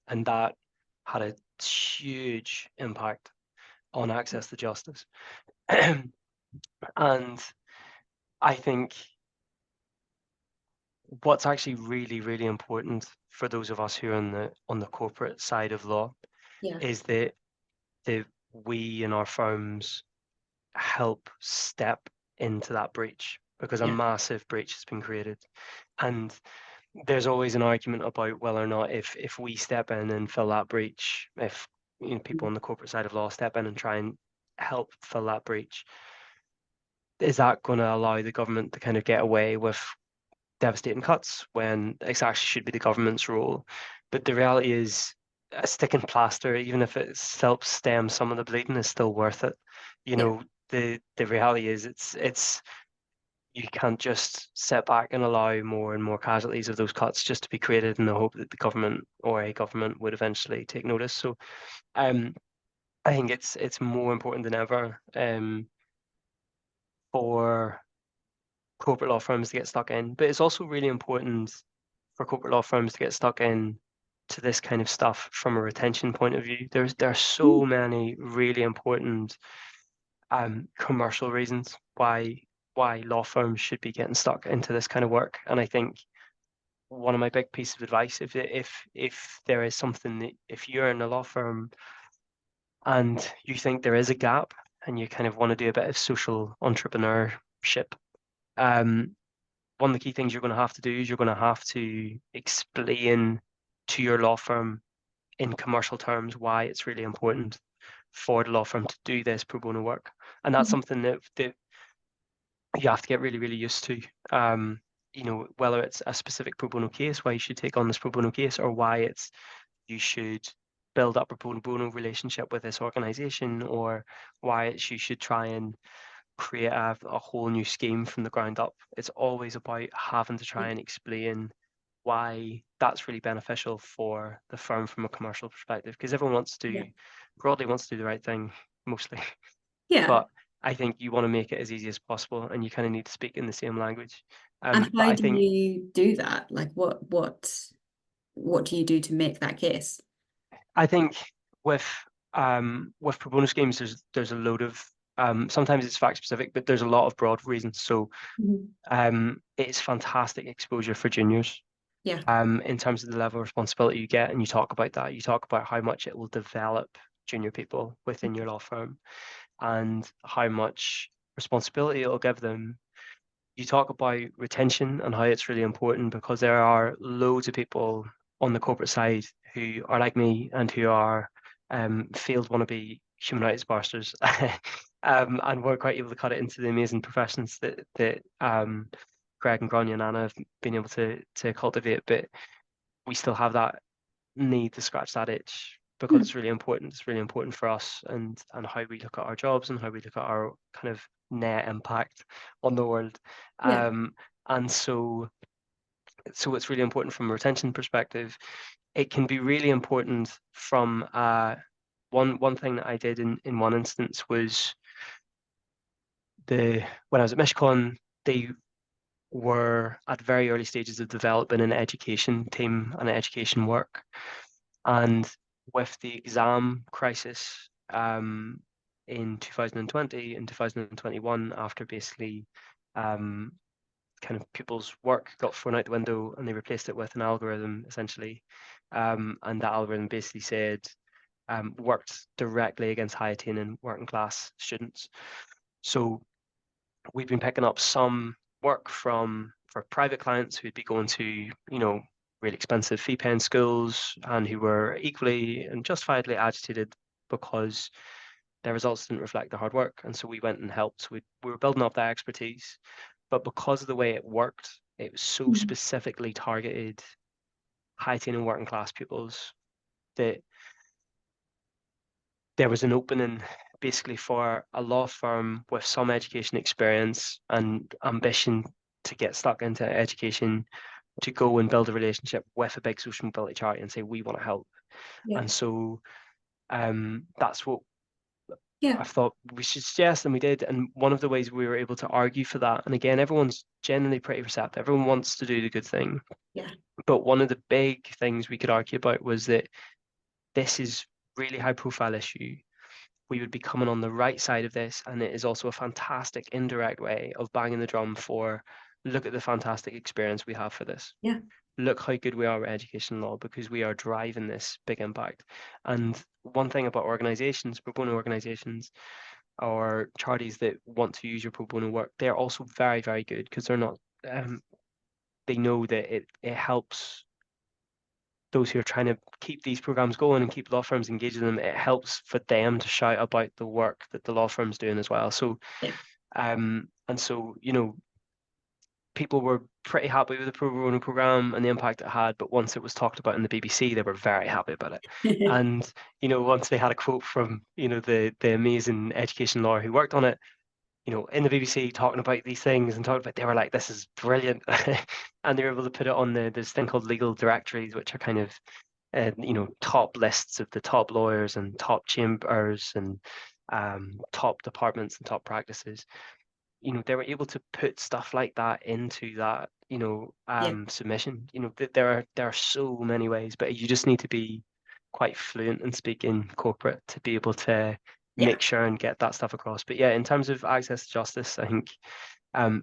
E: and that had a huge impact on access to justice. And I think what's actually really, really important for those of us who are on the corporate side of law
A: Yeah.
E: is that we in our firms help step into that breach, because a
A: Yeah.
E: massive breach has been created. And there's always an argument about whether or not if we step in and fill that breach, if people on the corporate side of law step in and try and help fill that breach, is that going to allow the government to kind of get away with devastating cuts when it actually should be the government's role? But the reality is, a stick and plaster, even if it helps stem some of the bleeding, is still worth it.
A: Yeah.
E: The reality is, it's you can't just sit back and allow more and more casualties of those cuts just to be created in the hope that the government or a government would eventually take notice. So I think it's more important than ever for corporate law firms to get stuck in, but it's also really important for corporate law firms to get stuck in to this kind of stuff from a retention point of view. There are so many really important commercial reasons why law firms should be getting stuck into this kind of work. And I think one of my big pieces of advice, if there is something that, if you're in a law firm and you think there is a gap and you kind of want to do a bit of social entrepreneurship, one of the key things you're going to have to do is you're going to have to explain to your law firm in commercial terms why it's really important for the law firm to do this pro bono work. And that's something that you have to get really, really used to. Whether it's a specific pro bono case, why you should take on this pro bono case, or why it's you should build up a pro bono relationship with this organization, or why it's you should try and create a whole new scheme from the ground up. It's always about having to try and explain why that's really beneficial for the firm from a commercial perspective, because everyone broadly wants to do the right thing mostly.
A: Yeah.
E: But I think you want to make it as easy as possible, and you kind of need to speak in the same language.
A: And
E: But
A: how
E: I
A: do
E: think
A: you do that? Like what do you do to make that case?
E: with pro bono schemes, there's a load of sometimes it's fact specific, but there's a lot of broad reasons. So it's fantastic exposure for juniors.
A: Yeah.
E: In terms of the level of responsibility you get, and you talk about that, you talk about how much it will develop junior people within your law firm and how much responsibility it'll give them. You talk about retention and how it's really important, because there are loads of people on the corporate side who are like me and who are failed wannabe human rights barristers, and we're quite able to cut it into the amazing professions that Greg and Gráinne and Anna have been able to cultivate. But we still have that need to scratch that itch, because it's really important. It's really important for us and how we look at our jobs and how we look at our kind of net impact on the world.
A: Yeah.
E: And so it's really important from a retention perspective. It can be really important from one thing that I did in one instance was when I was at Mishcon, they were at very early stages of developing an education team and education work. And with the exam crisis in 2020 and 2021, after basically kind of people's work got thrown out the window and they replaced it with an algorithm essentially, and that algorithm basically said worked directly against high attaining working class students. So we've been picking up some work for private clients who'd be going to really expensive fee paying schools and who were equally and justifiably agitated because their results didn't reflect their hard work. And so we went and helped. We were building up that expertise, but because of the way it worked, it was so specifically targeted high attaining working class pupils that there was an opening basically for a law firm with some education experience and ambition to get stuck into education to go and build a relationship with a big social mobility charity and say, we want to help.
A: Yeah.
E: And so that's what
A: Yeah.
E: I thought we should suggest, and we did. And one of the ways we were able to argue for that, and again, everyone's generally pretty receptive. Everyone wants to do the good thing.
A: Yeah.
E: But one of the big things we could argue about was that this is really high profile issue. We would be coming on the right side of this, and it is also a fantastic indirect way of banging the drum for, look at the fantastic experience we have for this.
A: Yeah.
E: Look how good we are with education law, because we are driving this big impact. And one thing about organizations, pro bono organizations or charities that want to use your pro bono work, they're also very, very good, because they're not, they know that it helps those who are trying to keep these programs going and keep law firms engaged in them. It helps for them to shout about the work that the law firm's doing as well. So,
A: Yeah.
E: and so, you know, people were pretty happy with the pro bono program and the impact it had, but once it was talked about in the BBC, they were very happy about it. And, you know, once they had a quote from, you know, the amazing education lawyer who worked on it, you know, in the BBC talking about these things and talking about, they were like, this is brilliant. And they were able to put it on this thing called legal directories, which are kind of, you know, top lists of the top lawyers and top chambers and top departments and top practices. You know, they were able to put stuff like that into that, you know, submission. You know, there are so many ways, but you just need to be quite fluent in speaking corporate to be able to make sure and get that stuff across. But yeah, in terms of access to justice, I think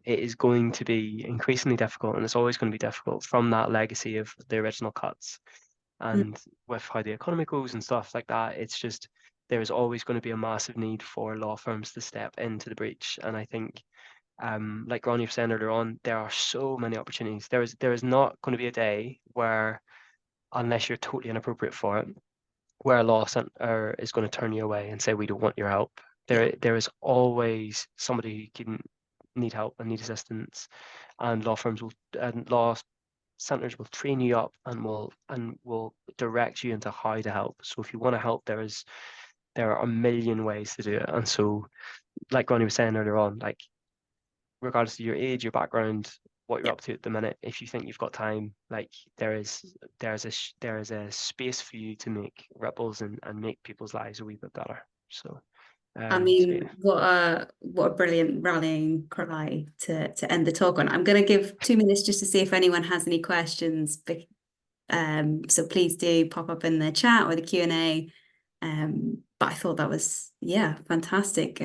E: it is going to be increasingly difficult, and it's always going to be difficult from that legacy of the original cuts. And with how the economy goes and stuff like that, it's just, there is always going to be a massive need for law firms to step into the breach. And I think, like Gráinne was saying earlier on, there are so many opportunities. There is not going to be a day where, unless you're totally inappropriate for it, where a law centre is going to turn you away and say, we don't want your help. There is always somebody who can need help and need assistance, and law firms will, and law centres will train you up and will direct you into how to help. So if you want to help, there are a million ways to do it. And so, like Gráinne was saying earlier on, like, regardless of your age, your background, what you're up to at the minute, if you think you've got time, like, there is a space for you to make ripples and make people's lives a wee bit better. So
A: I mean, what a brilliant rallying cry to end the talk on. I'm going to give 2 minutes just to see if anyone has any questions. So please do pop up in the chat or the Q&A. But I thought that was, fantastic.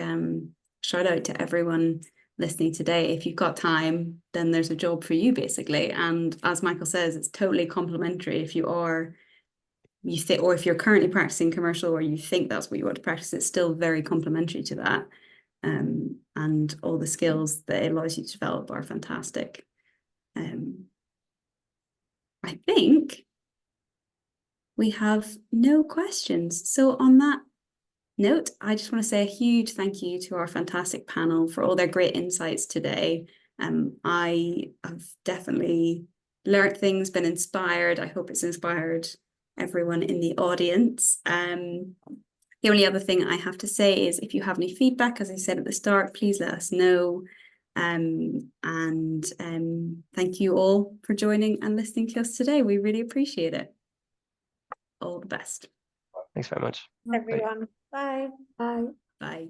A: Shout out to everyone listening today. If you've got time, then there's a job for you, basically. And as Michael says, it's totally complementary. If or if you're currently practicing commercial, or you think that's what you want to practice, it's still very complementary to that. And all the skills that it allows you to develop are fantastic. I think we have no questions. So on that note, I just want to say a huge thank you to our fantastic panel for all their great insights today. I have definitely learned things, been inspired. I hope it's inspired everyone in the audience. The only other thing I have to say is, if you have any feedback, as I said at the start, please let us know. Thank you all for joining and listening to us today. We really appreciate it. All the best.
E: Thanks very much.
C: Everyone. Bye.
D: Bye.
A: Bye.